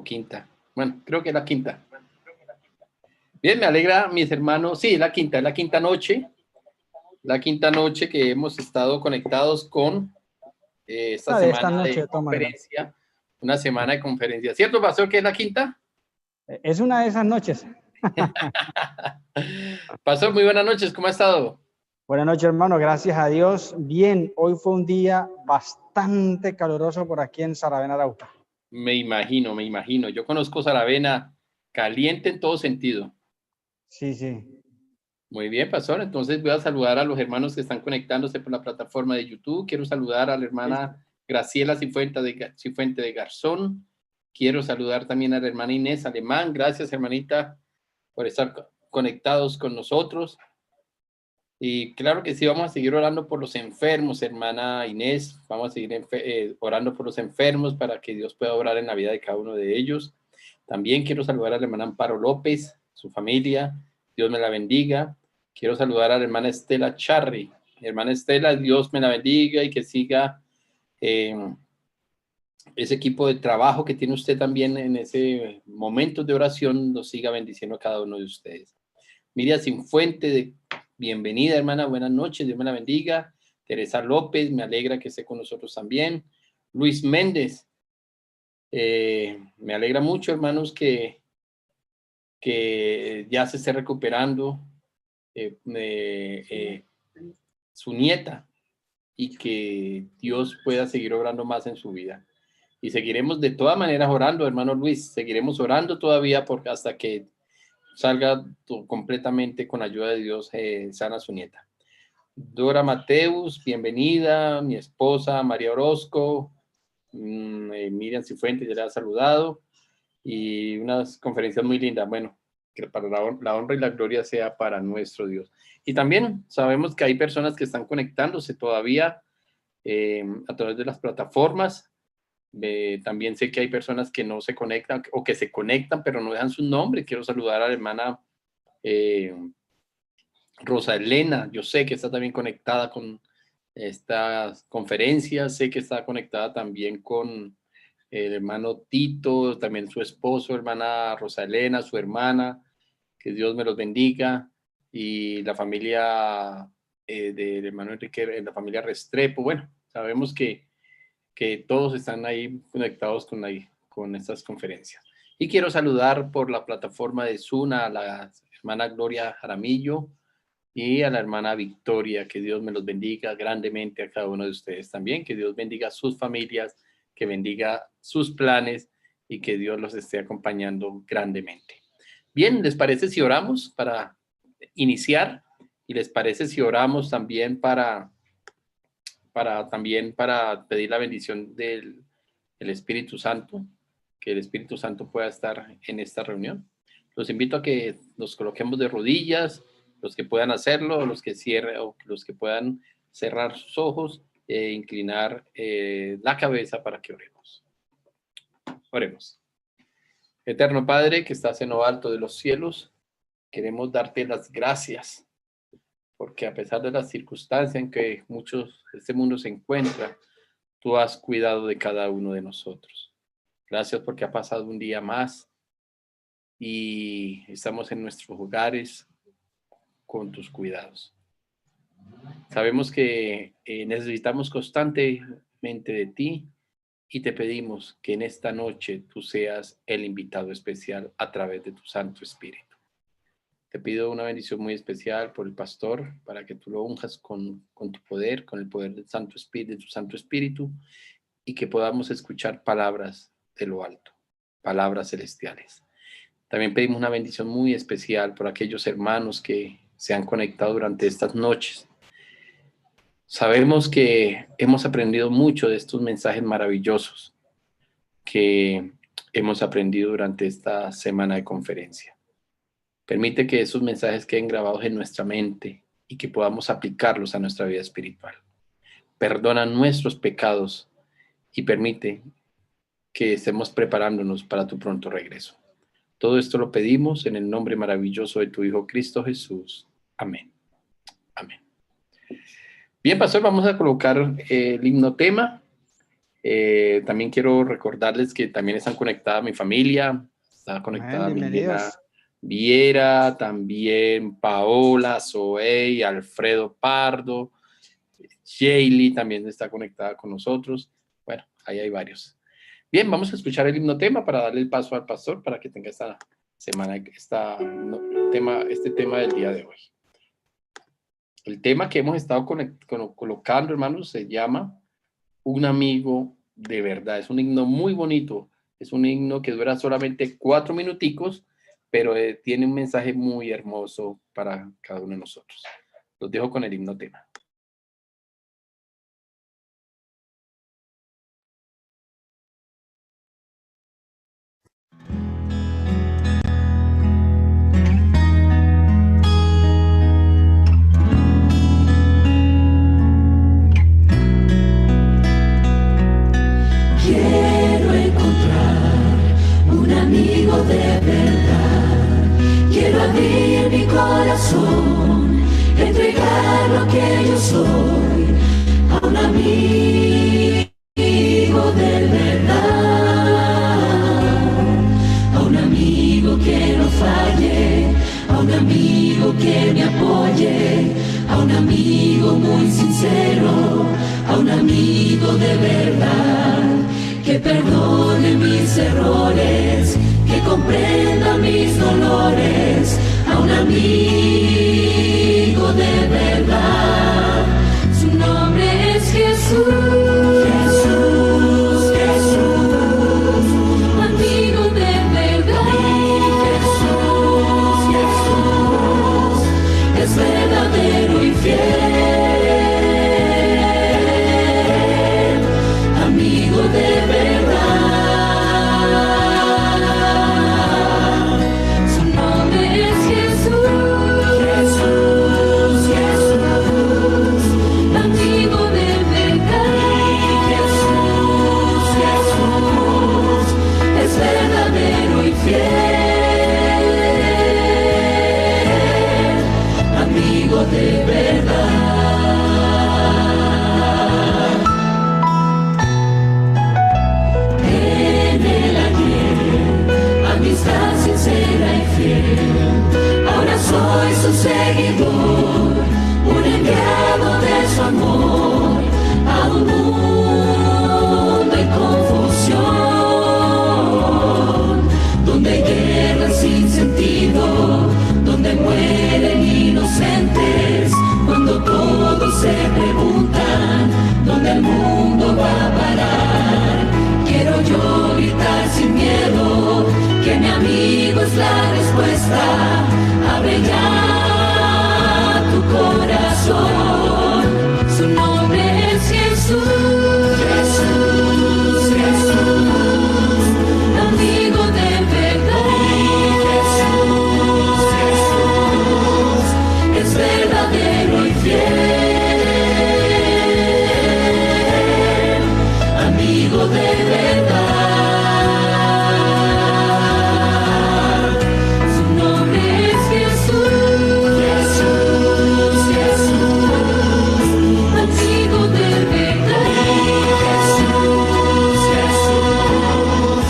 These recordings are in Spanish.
quinta. Bueno, creo que es la quinta. Bien, me alegra, mis hermanos. Sí, la quinta noche. La quinta noche que hemos estado conectados con esta de esta semana noche, de de todas maneras. conferencia. Una semana de conferencia. ¿Cierto, pastor, que es la quinta? Es una de esas noches. Pastor, muy buenas noches. ¿Cómo ha estado? Buenas noches, hermano. Gracias a Dios. Bien, hoy fue un día bastante caluroso por aquí en Saravena, Arauca. Me imagino. Yo conozco Saravena caliente en todo sentido. Sí, sí. Muy bien, pastor. Entonces voy a saludar a los hermanos que están conectándose por la plataforma de YouTube. Quiero saludar a la hermana Graciela Cifuente de Garzón. Quiero saludar también a la hermana Inés Alemán. Gracias, hermanita, por estar conectados con nosotros. Y claro que sí, vamos a seguir orando por los enfermos, hermana Inés. Vamos a seguir orando por los enfermos para que Dios pueda orar en la vida de cada uno de ellos. También quiero saludar a la hermana Amparo López, su familia. Dios me la bendiga. Quiero saludar a la hermana Estela Charri. Hermana Estela, Dios me la bendiga y que siga ese equipo de trabajo que tiene usted también en ese momento de oración, lo siga bendiciendo a cada uno de ustedes. Miriam Cifuente, bienvenida, hermana, buenas noches, Dios me la bendiga. Teresa López, me alegra que esté con nosotros también. Luis Méndez, me alegra mucho, hermanos, que ya se esté recuperando su nieta y que Dios pueda seguir obrando más en su vida. Y seguiremos de todas maneras orando, hermano Luis, seguiremos orando todavía hasta que salga completamente con ayuda de Dios, sana su nieta. Dora Mateus, bienvenida, mi esposa María Orozco, Miriam Cifuentes, ya le ha saludado, y unas conferencias muy lindas. Bueno, que para la honra y la gloria sea para nuestro Dios. Y también sabemos que hay personas que están conectándose todavía a través de las plataformas. También sé que hay personas que no se conectan o que se conectan pero no dejan su nombre. Quiero saludar a la hermana Rosa Elena, yo sé que está también conectada con estas conferencias, sé que está conectada también con el hermano Tito, también su esposo, hermana Rosa Elena, su hermana, que Dios me los bendiga, y la familia del hermano Enrique, la familia Restrepo. Bueno, sabemos que todos están ahí conectados con estas conferencias. Y quiero saludar por la plataforma de Zoom a la hermana Gloria Jaramillo y a la hermana Victoria. Que Dios me los bendiga grandemente a cada uno de ustedes también, que Dios bendiga sus familias, que bendiga sus planes y que Dios los esté acompañando grandemente. Bien, ¿les parece si oramos para iniciar? ¿Y les parece si oramos también para pedir la bendición del Espíritu Santo, que el Espíritu Santo pueda estar en esta reunión? Los invito a que nos coloquemos de rodillas, los que puedan hacerlo, los que cierren o los que puedan cerrar sus ojos e inclinar la cabeza para que oremos. Oremos. Eterno Padre, que estás en lo alto de los cielos, queremos darte las gracias, porque a pesar de las circunstancias en que muchos de este mundo se encuentra, tú has cuidado de cada uno de nosotros. Gracias porque ha pasado un día más y estamos en nuestros hogares con tus cuidados. Sabemos que necesitamos constantemente de ti y te pedimos que en esta noche tú seas el invitado especial a través de tu Santo Espíritu. Te pido una bendición muy especial por el pastor, para que tú lo unjas con tu poder, con el poder del Santo Espíritu, de tu Santo Espíritu, y que podamos escuchar palabras de lo alto, palabras celestiales. También pedimos una bendición muy especial por aquellos hermanos que se han conectado durante estas noches. Sabemos que hemos aprendido mucho de estos mensajes maravillosos que hemos aprendido durante esta semana de conferencia. Permite que esos mensajes queden grabados en nuestra mente y que podamos aplicarlos a nuestra vida espiritual. Perdona nuestros pecados y permite que estemos preparándonos para tu pronto regreso. Todo esto lo pedimos en el nombre maravilloso de tu Hijo Cristo Jesús. Amén. Amén. Bien, pastor, vamos a colocar el himno tema También quiero recordarles que también están conectada mi familia, está conectada mi nena Viera, también Paola, Zoe, Alfredo Pardo, Jaylee también está conectada con nosotros. Bueno, ahí hay varios. Bien, vamos a escuchar el himno tema para darle el paso al pastor para que tenga esta semana, este tema del día de hoy. El tema que hemos estado colocando, hermanos, se llama Un amigo de verdad. Es un himno muy bonito. Es un himno que dura solamente 4 minuticos, pero tiene un mensaje muy hermoso para cada uno de nosotros. Los dejo con el himno tema. Quiero encontrar un amigo de verdad. Quiero abrir mi corazón, entregar lo que yo soy a un amigo de verdad, a un amigo que no falle, a un amigo que me apoye, a un amigo muy sincero, a un amigo de verdad, que perdone mis errores, que comprenda mis dolores, a un amigo de verdad. Su nombre es Jesús, Jesús, Jesús, amigo de verdad. Jesús, Jesús, es verdadero y fiel, amigo de verdad. Su nombre es Jesús, Jesús, Jesús, amigo de verdad. Jesús, Jesús, es verdadero y fiel, amigo de verdad. En el ayer, amistad sincera y fiel, ahora soy su seguidor, un enviado de su amor a un mundo en confusión, donde hay guerras sin sentido, donde mueren inocentes, cuando todos se preguntan dónde el mundo va a parar. Quiero yo gritar sin miedo que mi amigo es la respuesta. Abre ya tu corazón. Su nombre es Jesús, Jesús, Jesús, amigo de verdad. Jesús, Jesús, es verdadero y fiel, amigo de verdad. Su nombre es Jesús, Jesús, Jesús, amigo de verdad. Jesús, Jesús,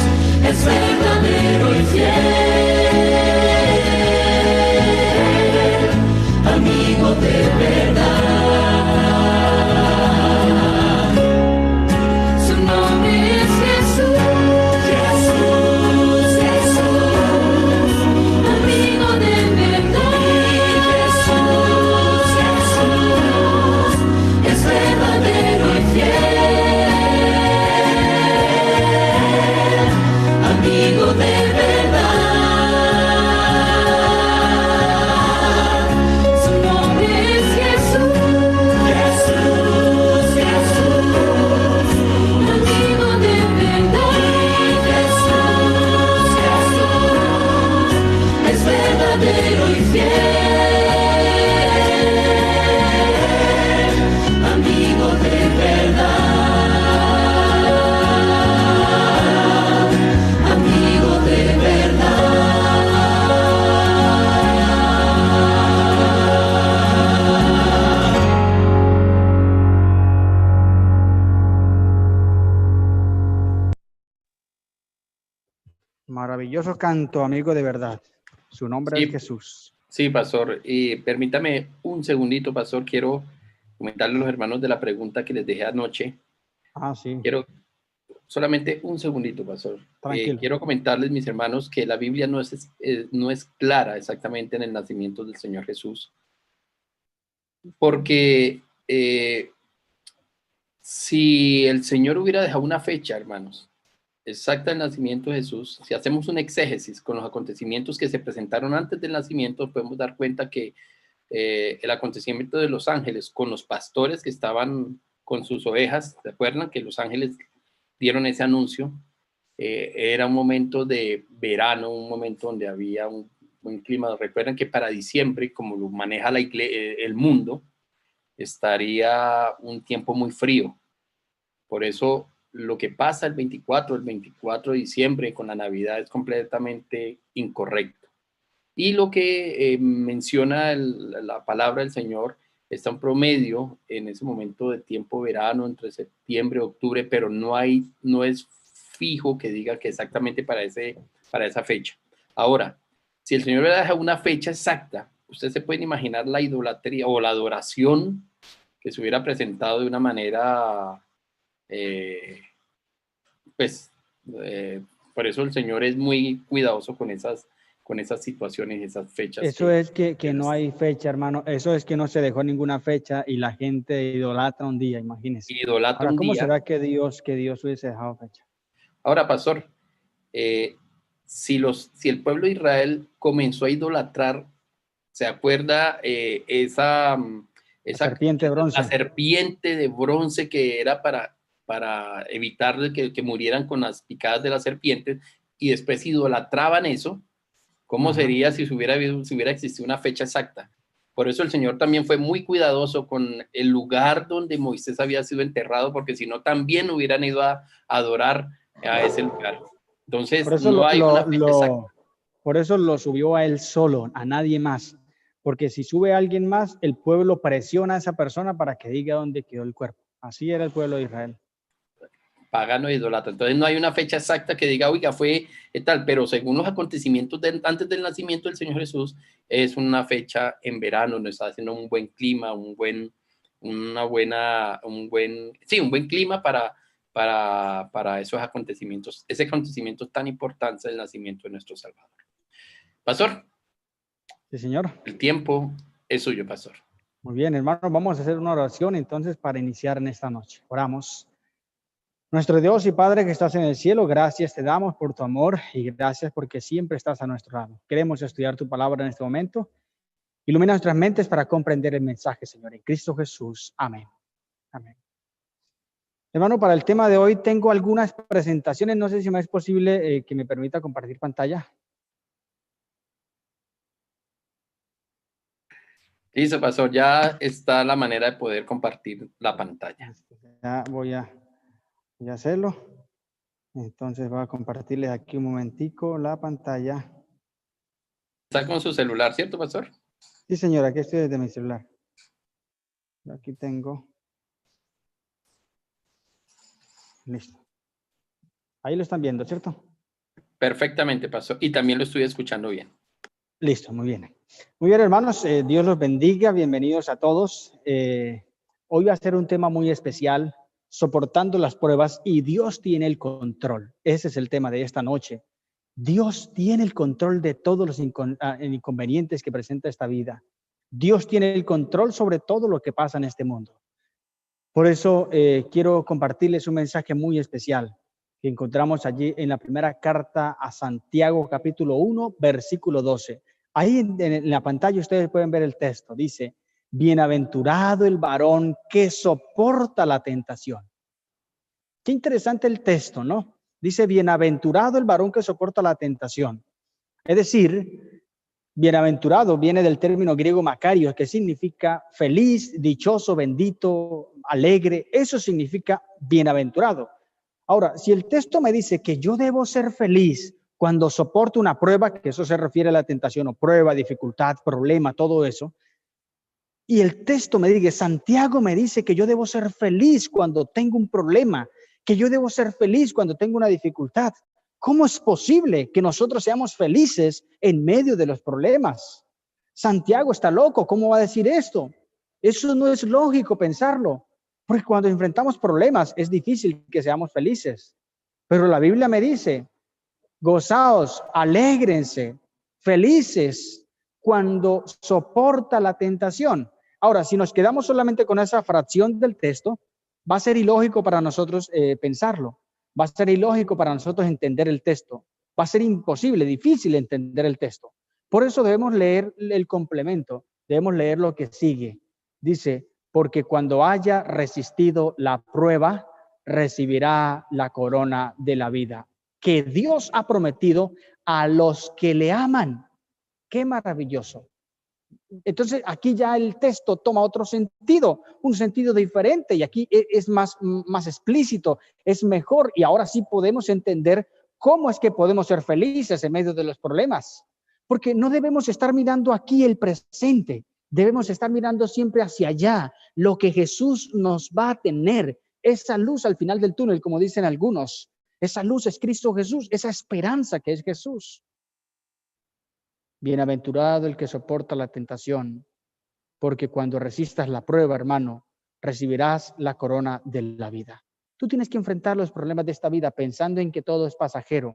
es verdadero y fiel, amigo de verdad. Su nombre es Jesús, Jesús, Jesús, amigo de verdad. Jesús, Jesús, es verdadero y fiel, amigo de verdad. Su nombre es Jesús, Jesús, Jesús, amigo de verdad. Jesús, Jesús, es verdadero y fiel, amigo de verdad, amigo de Maravilloso canto, amigo de verdad. Su nombre Sí, es Jesús. sí, pastor. Y permítame un segundito, pastor. Quiero comentarle a los hermanos de la pregunta que les dejé anoche. Ah, sí, Quiero solamente un segundito, pastor. tranquilo. Quiero comentarles, mis hermanos, que la Biblia no es clara exactamente en el nacimiento del Señor Jesús, porque si el Señor hubiera dejado una fecha, hermanos, exacta del nacimiento de Jesús, si hacemos un exégesis con los acontecimientos que se presentaron antes del nacimiento, podemos dar cuenta que el acontecimiento de los ángeles con los pastores que estaban con sus ovejas, ¿se acuerdan que los ángeles dieron ese anuncio? Era un momento de verano, un momento donde había un buen clima. Recuerden que para diciembre, como lo maneja el mundo, estaría un tiempo muy frío. Por eso lo que pasa el 24 de diciembre con la Navidad es completamente incorrecto. Y lo que menciona la palabra del Señor está un promedio en ese momento de tiempo verano entre septiembre y octubre, pero no es fijo que diga que exactamente para esa fecha. Ahora, si el Señor le deja una fecha exacta, usted se puede imaginar la idolatría o la adoración que se hubiera presentado de una manera, pues, por eso el Señor es muy cuidadoso con esas situaciones, esas fechas. Eso es que no hay fecha, hermano. Eso es que no se dejó ninguna fecha y la gente idolatra un día, imagínese. Idolatra Ahora, un ¿cómo día. será que Dios hubiese dejado fecha? Ahora, pastor, si el pueblo de Israel comenzó a idolatrar, ¿se acuerda esa serpiente de bronce? La serpiente de bronce que era para evitar que murieran con las picadas de las serpientes, y después idolatraban eso? ¿Cómo sería si hubiera existido una fecha exacta? Por eso el Señor también fue muy cuidadoso con el lugar donde Moisés había sido enterrado, porque si no también hubieran ido a adorar a ese lugar. Entonces, por eso no hay una fecha exacta. Por eso lo subió a él solo, a nadie más. Porque si sube a alguien más, el pueblo presiona a esa persona para que diga dónde quedó el cuerpo. Así era el pueblo de Israel. Pagano e idólatra. Entonces no hay una fecha exacta que diga, oiga, fue tal, pero según los acontecimientos antes del nacimiento del Señor Jesús, es una fecha en verano, nos está haciendo un buen clima, un buen clima para esos acontecimientos, ese acontecimiento tan importante del nacimiento de nuestro Salvador. Pastor. Sí, señor. El tiempo es suyo, pastor. Muy bien, hermanos, vamos a hacer una oración entonces para iniciar en esta noche. Oramos. Nuestro Dios y Padre que estás en el cielo, gracias te damos por tu amor y gracias porque siempre estás a nuestro lado. Queremos estudiar tu palabra en este momento. Ilumina nuestras mentes para comprender el mensaje, Señor, en Cristo Jesús. Amén. Amén. Hermano, para el tema de hoy tengo algunas presentaciones. No sé si me es posible que me permita compartir pantalla. Listo, pastor. Ya está la manera de poder compartir la pantalla. Ya voy a hacerlo. Entonces voy a compartirles aquí un momentico la pantalla. Está con su celular, ¿cierto, pastor? Sí, señora, aquí estoy desde mi celular. Aquí tengo. Listo. Ahí lo están viendo, ¿cierto? Perfectamente, pastor. Y también lo estoy escuchando bien. Listo, muy bien. Muy bien, hermanos. Dios los bendiga. Bienvenidos a todos. Hoy va a ser un tema muy especial, soportando las pruebas, y Dios tiene el control. Ese es el tema de esta noche. Dios tiene el control de todos los inconvenientes que presenta esta vida. Dios tiene el control sobre todo lo que pasa en este mundo. Por eso quiero compartirles un mensaje muy especial que encontramos allí en la primera carta a Santiago, capítulo 1, versículo 12. Ahí en la pantalla ustedes pueden ver el texto. Dice: bienaventurado el varón que soporta la tentación. Qué interesante el texto, ¿no? Dice: bienaventurado el varón que soporta la tentación. Es decir, bienaventurado viene del término griego makarios, que significa feliz, dichoso, bendito, alegre. Eso significa bienaventurado. Ahora, si el texto me dice que yo debo ser feliz cuando soporto una prueba, que eso se refiere a la tentación o prueba, dificultad, problema, todo eso, y el texto me dice, Santiago me dice que yo debo ser feliz cuando tengo un problema, que yo debo ser feliz cuando tengo una dificultad, ¿Cómo es posible que nosotros seamos felices en medio de los problemas? Santiago está loco, ¿cómo va a decir esto? Eso no es lógico pensarlo, porque cuando enfrentamos problemas es difícil que seamos felices. Pero la Biblia me dice, gozaos, alégrense, felices cuando soporta la tentación. Ahora, si nos quedamos solamente con esa fracción del texto, va a ser ilógico para nosotros pensarlo. Va a ser ilógico para nosotros entender el texto. Va a ser imposible, difícil entender el texto. Por eso debemos leer el complemento, debemos leer lo que sigue. Dice, porque cuando haya resistido la prueba, recibirá la corona de la vida que Dios ha prometido a los que le aman. ¡Qué maravilloso! Entonces aquí ya el texto toma otro sentido, un sentido diferente, y aquí es más explícito, es mejor, y ahora sí podemos entender cómo es que podemos ser felices en medio de los problemas, porque no debemos estar mirando aquí el presente, debemos estar mirando siempre hacia allá, lo que Jesús nos va a tener, esa luz al final del túnel, como dicen algunos, esa luz es Cristo Jesús, esa esperanza que es Jesús. Bienaventurado el que soporta la tentación, porque cuando resistas la prueba, hermano, recibirás la corona de la vida. Tú tienes que enfrentar los problemas de esta vida pensando en que todo es pasajero.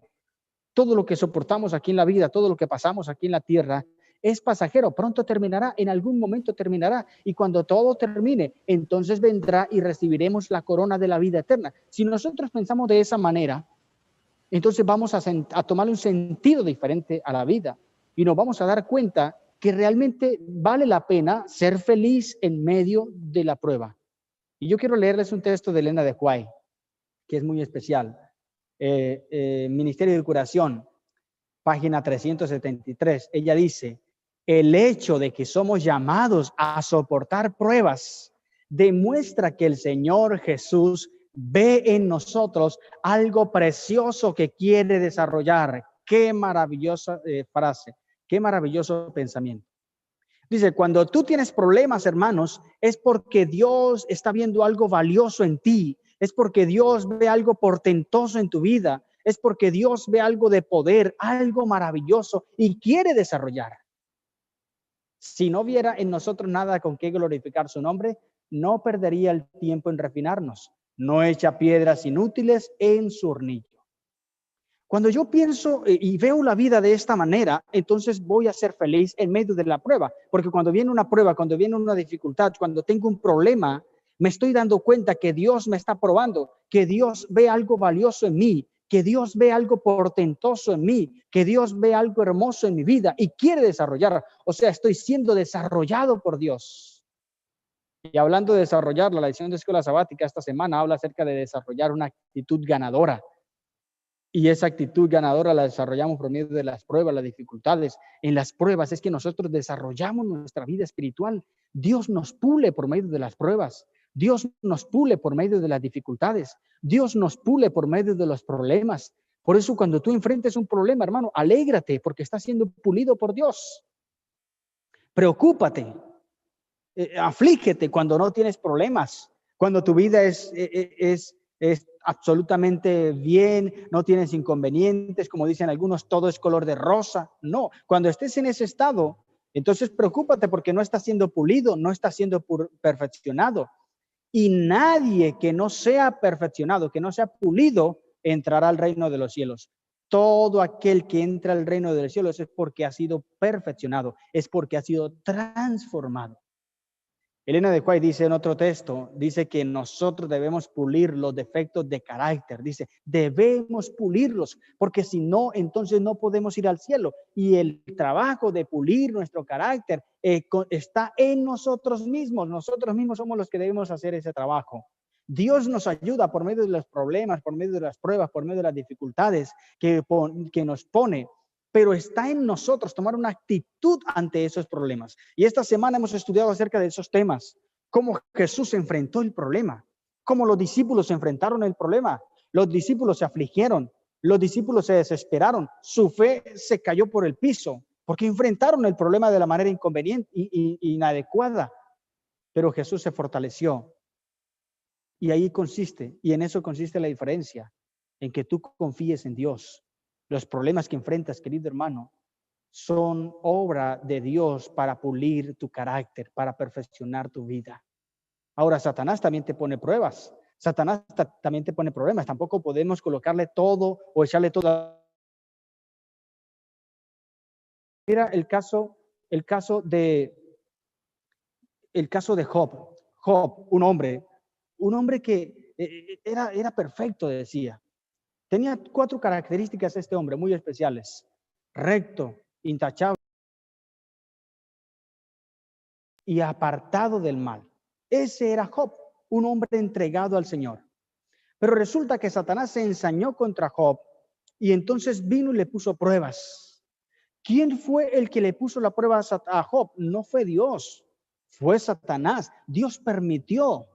Todo lo que soportamos aquí en la vida, todo lo que pasamos aquí en la tierra, es pasajero. Pronto terminará, en algún momento terminará. Y cuando todo termine, entonces vendrá y recibiremos la corona de la vida eterna. Si nosotros pensamos de esa manera, entonces vamos a tomar un sentido diferente a la vida. Y nos vamos a dar cuenta que realmente vale la pena ser feliz en medio de la prueba. Y yo quiero leerles un texto de Elena de White, que es muy especial. Ministerio de Curación, página 373. Ella dice, el hecho de que somos llamados a soportar pruebas demuestra que el Señor Jesús ve en nosotros algo precioso que quiere desarrollar. Qué maravillosa frase. Qué maravilloso pensamiento. Dice, cuando tú tienes problemas, hermanos, es porque Dios está viendo algo valioso en ti. Es porque Dios ve algo portentoso en tu vida. Es porque Dios ve algo de poder, algo maravilloso y quiere desarrollar. Si no viera en nosotros nada con qué glorificar su nombre, no perdería el tiempo en refinarnos. No echa piedras inútiles en su hornillo. Cuando yo pienso y veo la vida de esta manera, entonces voy a ser feliz en medio de la prueba. Porque cuando viene una prueba, cuando viene una dificultad, cuando tengo un problema, me estoy dando cuenta que Dios me está probando, que Dios ve algo valioso en mí, que Dios ve algo portentoso en mí, que Dios ve algo hermoso en mi vida y quiere desarrollar. O sea, estoy siendo desarrollado por Dios. Y hablando de desarrollar, la lección de escuela sabática esta semana habla acerca de desarrollar una actitud ganadora. Y esa actitud ganadora la desarrollamos por medio de las pruebas, las dificultades. En las pruebas es que nosotros desarrollamos nuestra vida espiritual. Dios nos pule por medio de las pruebas. Dios nos pule por medio de las dificultades. Dios nos pule por medio de los problemas. Por eso cuando tú enfrentes un problema, hermano, alégrate porque estás siendo pulido por Dios. Preocúpate. Aflígete cuando no tienes problemas. Cuando tu vida es absolutamente bien, no tienes inconvenientes, como dicen algunos, todo es color de rosa. No, cuando estés en ese estado, entonces preocúpate porque no estás siendo pulido, no estás siendo perfeccionado. Y nadie que no sea perfeccionado, que no sea pulido, entrará al reino de los cielos. Todo aquel que entra al reino de los cielos es porque ha sido perfeccionado, es porque ha sido transformado. Elena de White dice en otro texto, dice que nosotros debemos pulir los defectos de carácter. Dice, debemos pulirlos, porque si no, entonces no podemos ir al cielo. Y el trabajo de pulir nuestro carácter está en nosotros mismos. Nosotros mismos somos los que debemos hacer ese trabajo. Dios nos ayuda por medio de los problemas, por medio de las pruebas, por medio de las dificultades que nos pone. Pero está en nosotros tomar una actitud ante esos problemas. Y esta semana hemos estudiado acerca de esos temas, cómo Jesús enfrentó el problema, cómo los discípulos enfrentaron el problema. Los discípulos se afligieron, los discípulos se desesperaron, su fe se cayó por el piso, porque enfrentaron el problema de la manera inconveniente e inadecuada. Pero Jesús se fortaleció. Y ahí consiste, y en eso consiste la diferencia, en que tú confíes en Dios. Los problemas que enfrentas, querido hermano, son obra de Dios para pulir tu carácter, para perfeccionar tu vida. Ahora, Satanás también te pone pruebas. Satanás también te pone problemas. Tampoco podemos colocarle todo o echarle todo. Mira el caso de Job. Job, un hombre que era perfecto, decía. Tenía 4 características este hombre muy especiales: recto, intachable y apartado del mal. Ese era Job, un hombre entregado al Señor. Pero resulta que Satanás se ensañó contra Job y entonces vino y le puso pruebas. ¿Quién fue el que le puso la prueba a Job? No fue Dios, fue Satanás. Dios permitió,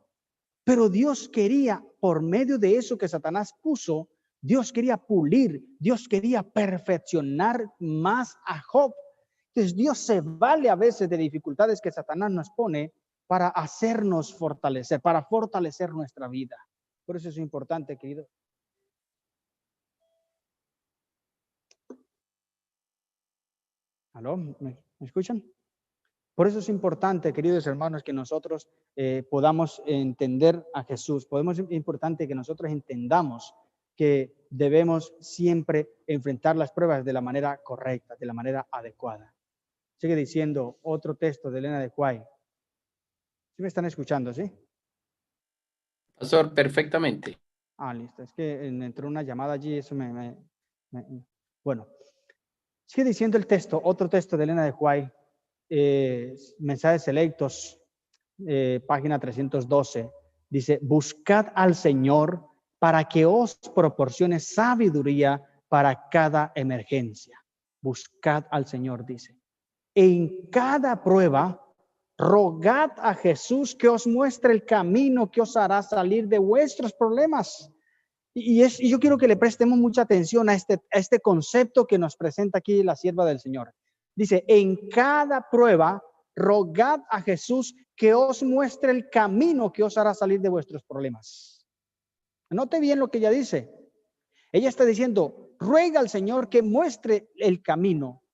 pero Dios quería, por medio de eso que Satanás puso, Dios quería pulir, Dios quería perfeccionar más a Job. Entonces Dios se vale a veces de dificultades que Satanás nos pone para hacernos fortalecer, para fortalecer nuestra vida. Por eso es importante, querido. ¿Aló? ¿Me escuchan? Por eso es importante, queridos hermanos, que nosotros podamos entender a Jesús. Es importante que nosotros entendamos que debemos siempre enfrentar las pruebas de la manera correcta, de la manera adecuada. Sigue diciendo otro texto de Elena de White. ¿Sí me están escuchando, sí? Pastor, perfectamente. Listo. Es que entró una llamada allí, eso Bueno, sigue diciendo el texto, otro texto de Elena de White. Mensajes selectos, página 312, dice: buscad al Señor para que os proporcione sabiduría para cada emergencia. Buscad al Señor, dice. En cada prueba, rogad a Jesús que os muestre el camino que os hará salir de vuestros problemas. Y yo quiero que le prestemos mucha atención a este concepto que nos presenta aquí la sierva del Señor. Dice: en cada prueba, rogad a Jesús que os muestre el camino que os hará salir de vuestros problemas. Note bien lo que ella dice. Ella está diciendo: ruega al Señor que muestre el camino.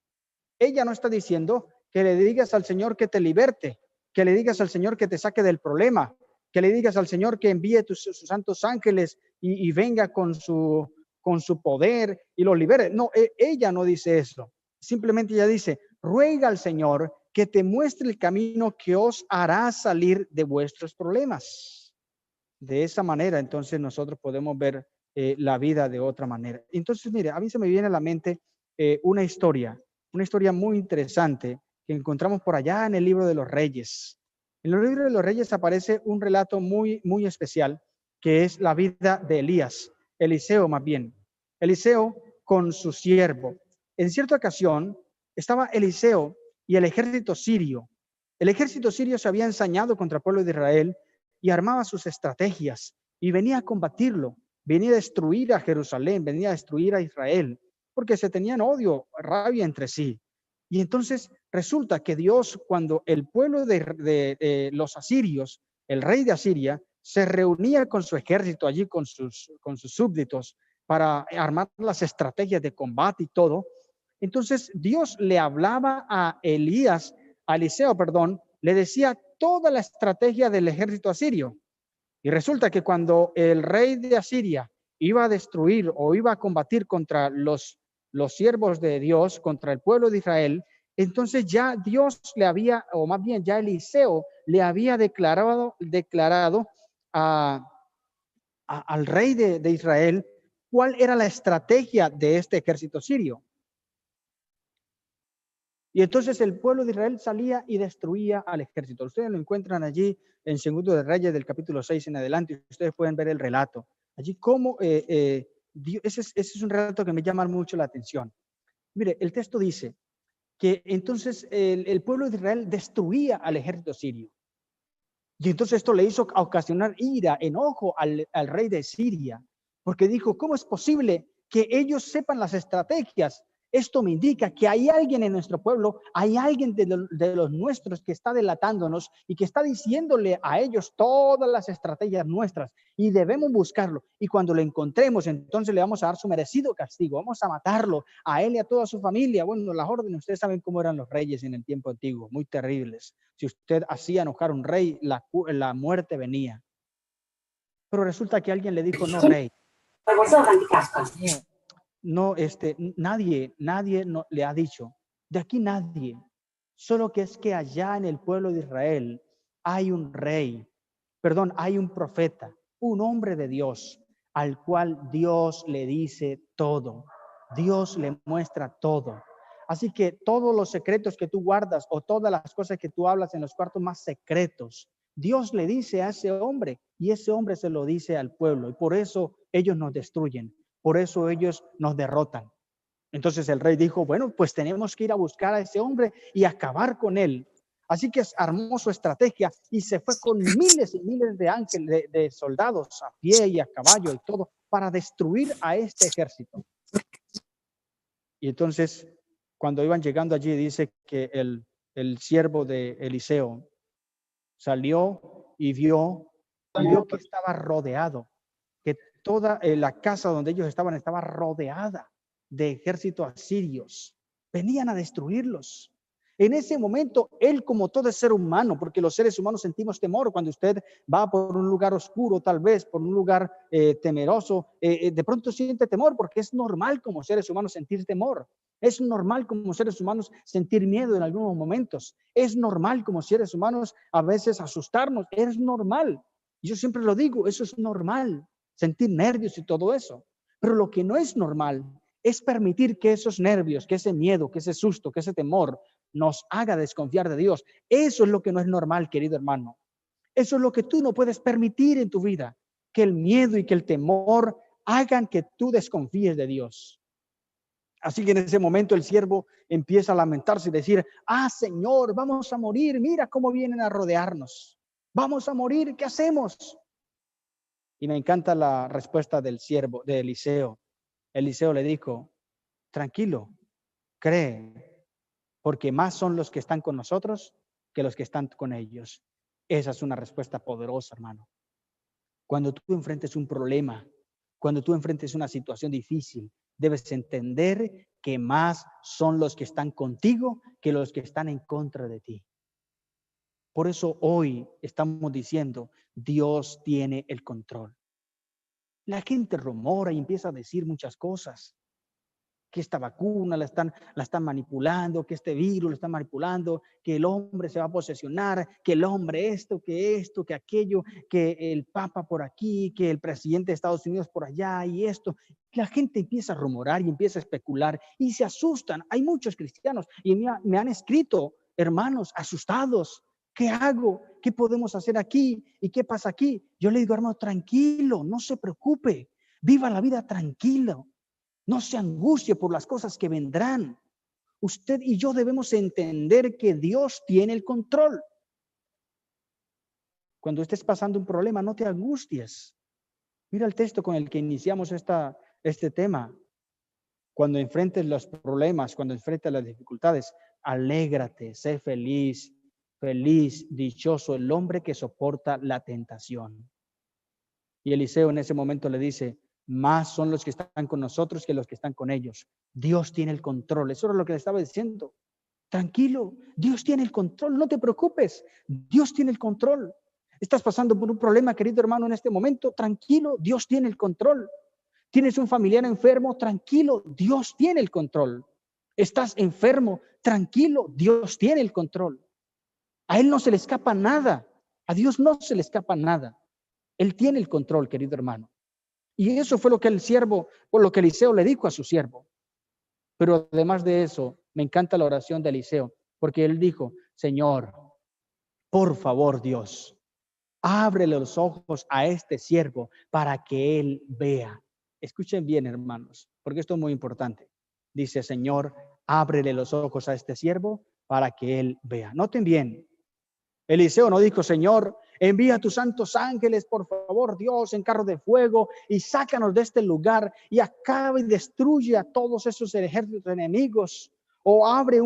Ella no está diciendo que le digas al Señor que te liberte, que le digas al Señor que te saque del problema, que le digas al Señor que envíe sus santos ángeles y venga con su poder y lo libere. No, ella no dice eso. Simplemente ella dice: ruega al Señor que te muestre el camino que os hará salir de vuestros problemas. De esa manera, entonces, nosotros podemos ver la vida de otra manera. Entonces, mire, a mí se me viene a la mente una historia muy interesante que encontramos por allá en el libro de los Reyes. En el libro de los Reyes aparece un relato muy, muy especial, que es la vida de Eliseo más bien. Eliseo con su siervo. En cierta ocasión estaba Eliseo y el ejército sirio. El ejército sirio se había ensañado contra el pueblo de Israel y armaba sus estrategias y venía a combatirlo, venía a destruir a Jerusalén, venía a destruir a Israel, porque se tenían odio, rabia entre sí. Y entonces resulta que Dios, cuando el pueblo de los asirios, el rey de Asiria, se reunía con su ejército allí, con sus súbditos, para armar las estrategias de combate y todo, entonces Dios le hablaba a Eliseo, le decía toda la estrategia del ejército asirio. Y resulta que cuando el rey de Asiria iba a destruir o iba a combatir contra los siervos de Dios, contra el pueblo de Israel, entonces ya Dios le había, o más bien ya Eliseo le había declarado al rey de Israel cuál era la estrategia de este ejército sirio. Y entonces el pueblo de Israel salía y destruía al ejército. Ustedes lo encuentran allí en Segundo de Reyes del capítulo 6 en adelante. Ustedes pueden ver el relato. Allí cómo ese es un relato que me llama mucho la atención. Mire, el texto dice que entonces el pueblo de Israel destruía al ejército sirio. Y entonces esto le hizo ocasionar ira, enojo al rey de Siria, porque dijo: ¿cómo es posible que ellos sepan las estrategias? Esto me indica que hay alguien en nuestro pueblo, hay alguien de los nuestros que está delatándonos y que está diciéndole a ellos todas las estrategias nuestras y debemos buscarlo. Y cuando lo encontremos, entonces le vamos a dar su merecido castigo. Vamos a matarlo a él y a toda su familia. Bueno, las órdenes, ustedes saben cómo eran los reyes en el tiempo antiguo, muy terribles. Si usted hacía enojar a un rey, la muerte venía. Pero resulta que alguien le dijo, no, rey. No, nadie no, le ha dicho, de aquí nadie, solo que es que allá en el pueblo de Israel hay un rey, perdón, hay un profeta, un hombre de Dios, al cual Dios le dice todo, Dios le muestra todo. Así que todos los secretos que tú guardas o todas las cosas que tú hablas en los cuartos más secretos, Dios le dice a ese hombre y ese hombre se lo dice al pueblo y por eso ellos nos destruyen. Por eso ellos nos derrotan. Entonces el rey dijo, bueno, pues tenemos que ir a buscar a ese hombre y acabar con él. Así que armó su estrategia y se fue con miles y miles de ángeles, de soldados a pie y a caballo y todo para destruir a este ejército. Y entonces cuando iban llegando allí dice que el siervo de Eliseo salió y vio que estaba rodeado, que toda la casa donde ellos estaban estaba rodeada de ejércitos asirios. Venían a destruirlos. En ese momento, él como todo ser humano, porque los seres humanos sentimos temor cuando usted va por un lugar oscuro, tal vez por un lugar temeroso, de pronto siente temor porque es normal como seres humanos sentir temor. Es normal como seres humanos sentir miedo en algunos momentos. Es normal como seres humanos a veces asustarnos. Es normal. Yo siempre lo digo, eso es normal. Sentir nervios y todo eso. Pero lo que no es normal es permitir que esos nervios, que ese miedo, que ese susto, que ese temor nos haga desconfiar de Dios. Eso es lo que no es normal, querido hermano. Eso es lo que tú no puedes permitir en tu vida. Que el miedo y que el temor hagan que tú desconfíes de Dios. Así que en ese momento el siervo empieza a lamentarse y decir, Señor, vamos a morir. Mira cómo vienen a rodearnos. Vamos a morir. ¿Qué hacemos? Y me encanta la respuesta del siervo, de Eliseo. Eliseo le dijo, tranquilo, cree, porque más son los que están con nosotros que los que están con ellos. Esa es una respuesta poderosa, hermano. Cuando tú enfrentes un problema, cuando tú enfrentes una situación difícil, debes entender que más son los que están contigo que los que están en contra de ti. Por eso hoy estamos diciendo, Dios tiene el control. La gente rumora y empieza a decir muchas cosas. Que esta vacuna la están manipulando, que este virus lo están manipulando, que el hombre se va a posesionar, que el hombre esto, que aquello, que el Papa por aquí, que el presidente de Estados Unidos por allá y esto. La gente empieza a rumorar y empieza a especular y se asustan. Hay muchos cristianos y me han escrito, hermanos, asustados. ¿Qué hago? ¿Qué podemos hacer aquí? ¿Y qué pasa aquí? Yo le digo, hermano, tranquilo, no se preocupe, viva la vida tranquilo. No se angustie por las cosas que vendrán. Usted y yo debemos entender que Dios tiene el control. Cuando estés pasando un problema, no te angusties. Mira el texto con el que iniciamos este tema. Cuando enfrentes los problemas, cuando enfrentes las dificultades, alégrate, sé feliz, dichoso el hombre que soporta la tentación. Y Eliseo en ese momento le dice, más son los que están con nosotros que los que están con ellos. Dios tiene el control. Eso era lo que le estaba diciendo. Tranquilo, Dios tiene el control. No te preocupes, Dios tiene el control. Estás pasando por un problema, querido hermano, en este momento. Tranquilo, Dios tiene el control. Tienes un familiar enfermo, tranquilo, Dios tiene el control. Estás enfermo, tranquilo, Dios tiene el control. A Él no se le escapa nada. A Dios no se le escapa nada. Él tiene el control, querido hermano. Y eso fue lo que lo que Eliseo le dijo a su siervo. Pero además de eso, me encanta la oración de Eliseo, porque él dijo, Señor, por favor, Dios, ábrele los ojos a este siervo para que él vea. Escuchen bien, hermanos, porque esto es muy importante. Dice, Señor, ábrele los ojos a este siervo para que él vea. Noten bien, Eliseo no dijo, Señor, Envía a tus santos ángeles, por favor, Dios, en carro de fuego, y sácanos de este lugar y acaba y destruye a todos esos ejércitos enemigos. O abre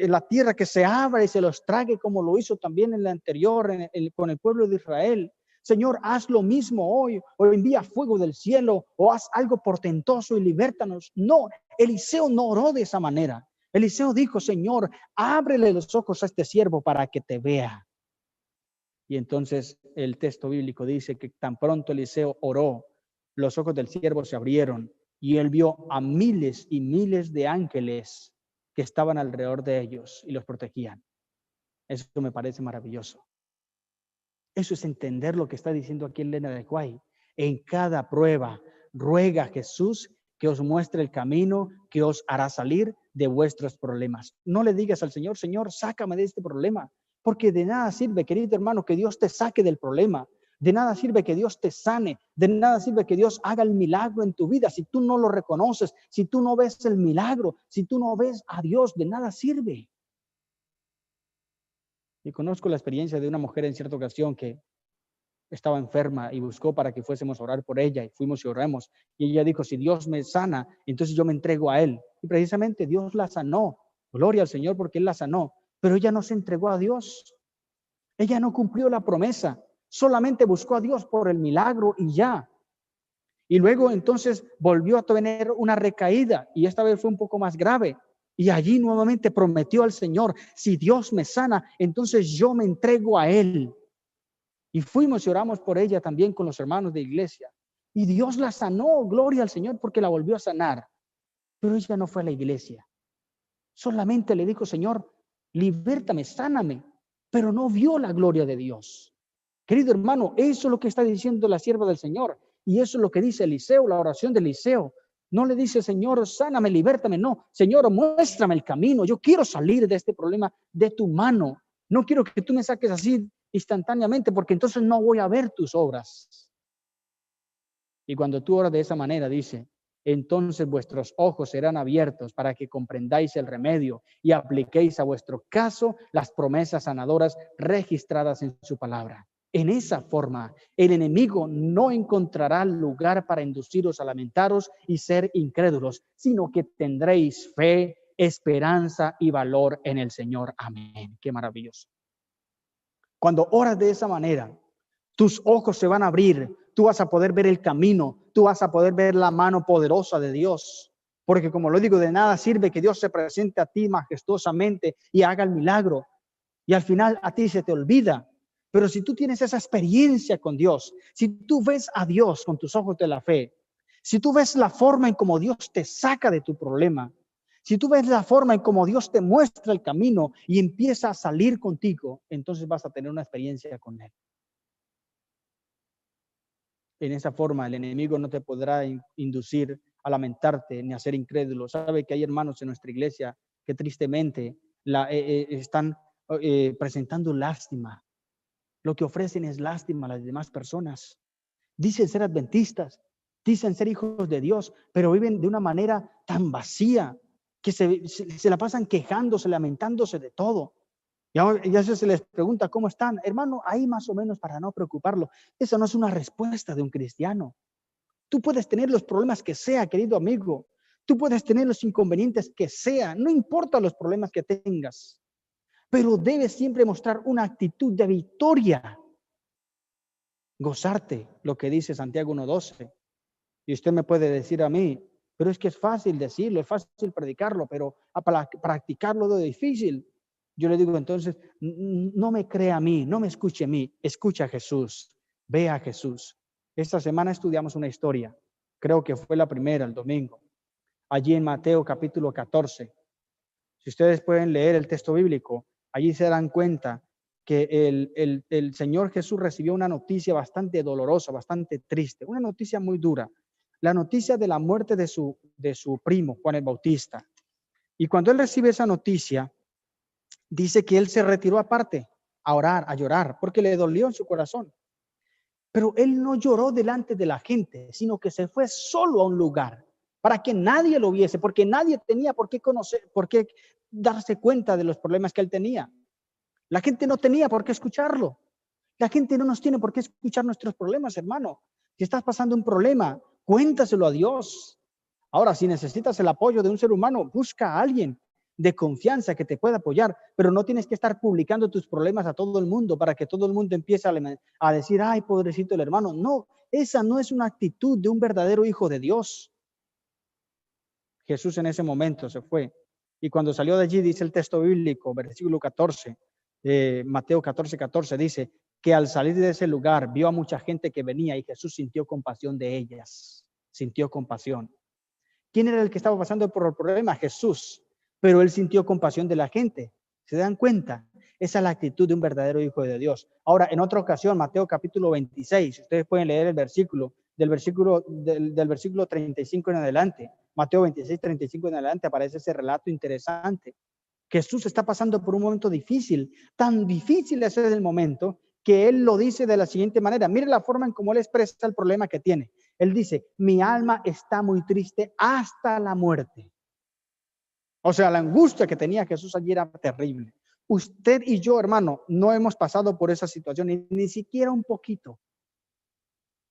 la tierra, que se abra y se los trague, como lo hizo también en la anterior con el pueblo de Israel. Señor, haz lo mismo hoy, o envía fuego del cielo, o haz algo portentoso y libértanos. No, Eliseo no oró de esa manera. Eliseo dijo: Señor, ábrele los ojos a este siervo para que te vea. Y entonces el texto bíblico dice que tan pronto Eliseo oró, los ojos del siervo se abrieron y él vio a miles y miles de ángeles que estaban alrededor de ellos y los protegían. Eso me parece maravilloso. Eso es entender lo que está diciendo aquí Elena de White. En cada prueba, ruega a Jesús que os muestre el camino que os hará salir de vuestros problemas. No le digas al Señor: Señor, sácame de este problema, porque de nada sirve, querido hermano, que Dios te saque del problema. De nada sirve que Dios te sane. De nada sirve que Dios haga el milagro en tu vida si tú no lo reconoces, si tú no ves el milagro, si tú no ves a Dios. De nada sirve. Y conozco la experiencia de una mujer en cierta ocasión que estaba enferma y buscó para que fuésemos a orar por ella, y fuimos y oramos. Y ella dijo: si Dios me sana, entonces yo me entrego a Él. Y precisamente Dios la sanó. Gloria al Señor, porque Él la sanó. Pero ella no se entregó a Dios. Ella no cumplió la promesa. Solamente buscó a Dios por el milagro y ya. Y luego entonces volvió a tener una recaída, y esta vez fue un poco más grave. Y allí nuevamente prometió al Señor: si Dios me sana, entonces yo me entrego a Él. Y fuimos y oramos por ella también con los hermanos de iglesia. Y Dios la sanó, gloria al Señor, porque la volvió a sanar. Pero ella no fue a la iglesia. Solamente le dijo: Señor, libértame, sáname. Pero no vio la gloria de Dios. Querido hermano, eso es lo que está diciendo la sierva del Señor. Y eso es lo que dice Eliseo, la oración de Eliseo. No le dice: Señor, sáname, libértame. No, Señor, muéstrame el camino. Yo quiero salir de este problema de tu mano. No quiero que tú me saques así instantáneamente, porque entonces no voy a ver tus obras. Y cuando tú oras de esa manera, dice: entonces vuestros ojos serán abiertos para que comprendáis el remedio y apliquéis a vuestro caso las promesas sanadoras registradas en su palabra. En esa forma, el enemigo no encontrará lugar para induciros a lamentaros y ser incrédulos, sino que tendréis fe, esperanza y valor en el Señor. Amén. Qué maravilloso. Cuando oras de esa manera, tus ojos se van a abrir, tú vas a poder ver el camino, tú vas a poder ver la mano poderosa de Dios. Porque, como lo digo, de nada sirve que Dios se presente a ti majestuosamente y haga el milagro, y al final a ti se te olvida. Pero si tú tienes esa experiencia con Dios, si tú ves a Dios con tus ojos de la fe, si tú ves la forma en cómo Dios te saca de tu problema, si tú ves la forma en cómo Dios te muestra el camino y empieza a salir contigo, entonces vas a tener una experiencia con Él. En esa forma, el enemigo no te podrá inducir a lamentarte ni a ser incrédulo. Sabe que hay hermanos en nuestra iglesia que tristemente están presentando lástima. Lo que ofrecen es lástima a las demás personas. Dicen ser adventistas, dicen ser hijos de Dios, pero viven de una manera tan vacía que se la pasan quejándose, lamentándose de todo. Y ya se les pregunta: ¿cómo están? Hermano, ahí más o menos, para no preocuparlo. Eso no es una respuesta de un cristiano. Tú puedes tener los problemas que sea, querido amigo. Tú puedes tener los inconvenientes que sea. No importa los problemas que tengas. Pero debes siempre mostrar una actitud de victoria. Gozarte, lo que dice Santiago 1:12. Y usted me puede decir a mí: pero es que es fácil decirlo, es fácil predicarlo, pero para practicarlo es difícil. Yo le digo entonces: no me crea a mí, no me escuche a mí, escucha a Jesús, ve a Jesús. Esta semana estudiamos una historia, creo que fue la primera, el domingo, allí en Mateo capítulo 14. Si ustedes pueden leer el texto bíblico, allí se dan cuenta que el Señor Jesús recibió una noticia bastante dolorosa, bastante triste, una noticia muy dura, la noticia de la muerte de su primo, Juan el Bautista. Y cuando él recibe esa noticia, dice que él se retiró aparte a orar, a llorar, porque le dolió en su corazón. Pero él no lloró delante de la gente, sino que se fue solo a un lugar para que nadie lo viese, porque nadie tenía por qué conocer, por qué darse cuenta de los problemas que él tenía. La gente no tenía por qué escucharlo. La gente no nos tiene por qué escuchar nuestros problemas, hermano. Si estás pasando un problema, cuéntaselo a Dios. Ahora, si necesitas el apoyo de un ser humano, busca a alguien de confianza que te pueda apoyar, pero no tienes que estar publicando tus problemas a todo el mundo para que todo el mundo empiece a decir, ay, pobrecito el hermano. No, esa no es una actitud de un verdadero hijo de Dios. Jesús en ese momento se fue. Y cuando salió de allí, dice el texto bíblico, versículo 14, Mateo 14, dice que al salir de ese lugar vio a mucha gente que venía y Jesús sintió compasión de ellas. Sintió compasión. ¿Quién era el que estaba pasando por el problema? Jesús. Pero él sintió compasión de la gente. ¿Se dan cuenta? Esa es la actitud de un verdadero hijo de Dios. Ahora, en otra ocasión, Mateo capítulo 26, ustedes pueden leer el versículo, del versículo 35 en adelante. Mateo 26, 35 en adelante aparece ese relato interesante. Jesús está pasando por un momento difícil. Tan difícil es el momento que él lo dice de la siguiente manera. Mire la forma en cómo él expresa el problema que tiene. Él dice, mi alma está muy triste hasta la muerte. O sea, la angustia que tenía Jesús allí era terrible. Usted y yo, hermano, no hemos pasado por esa situación, ni siquiera un poquito.